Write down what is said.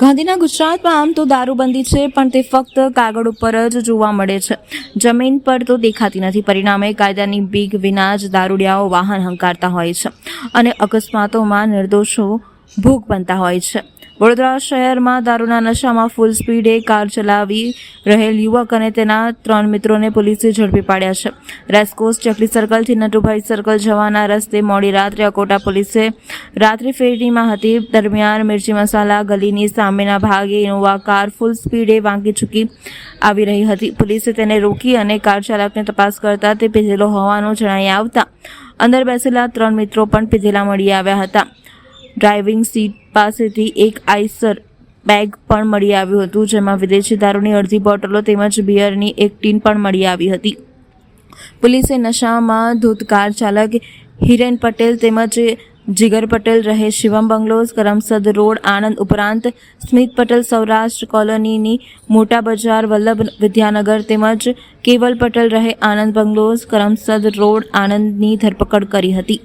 ગાંધીના ગુજરાતમાં આમ તો દારૂબંધી છે, પણ તે ફક્ત કાગળ ઉપર જ જોવા મળે છે, જમીન પર તો દેખાતી નથી. પરિણામે કાયદાની બીક વિના જ દારૂડિયાઓ વાહન હંકારતા હોય છે અને અકસ્માતોમાં નિર્દોષો ભોગ બનતા હોય છે. વડોદરા શહેરમાં દારૂના નશામાં ફૂલ સ્પીડે કાર ચલાવી રહેલ યુવક અને તેના 3 મિત્રોને પોલીસે ઝડપી પાડ્યા છે. રેસકોર્સ ચકલી સર્કલથી નટુભાઈ સર્કલ જવાના રસ્તે મોડી રાત્રે અકોટા પોલીસે રાત્રિ ફેરીમાં હતી. દરમિયાન મિર્ચી મસાલા ગલીની સામેના ભાગે ઇનોવા કાર ફૂલ સ્પીડે વાંકી ચૂકી આવી રહી હતી. પોલીસે તેને રોકી અને કાર ચાલકને તપાસ કરતા તે પીધેલો હોવાનું જણાઈ આવતા અંદર બેસેલા 3 મિત્રો પણ પીધેલા મળી આવ્યા હતા. ડ્રાઇવિંગ સીટ પાસેથી એક આઈસર બેગ પણ મળી આવ્યું હતું, જેમાં વિદેશી દારૂની અડધી બોટલો તેમજ બિયરની એક ટીન પણ મળી આવી હતી. પોલીસે નશામાં ધૂત કાર ચાલક હિરેન પટેલ તેમજ જીગર પટેલ રહે શિવમ બંગલોઝ કરમસદ રોડ આણંદ ઉપરાંત સ્મિત પટેલ સૌરાષ્ટ્ર કોલોનીની મોટા બજાર વલ્લભ વિદ્યાનગર તેમજ કેવલ પટેલ રહે આનંદ બંગલોઝ કરમસદ રોડ આણંદની ધરપકડ કરી હતી.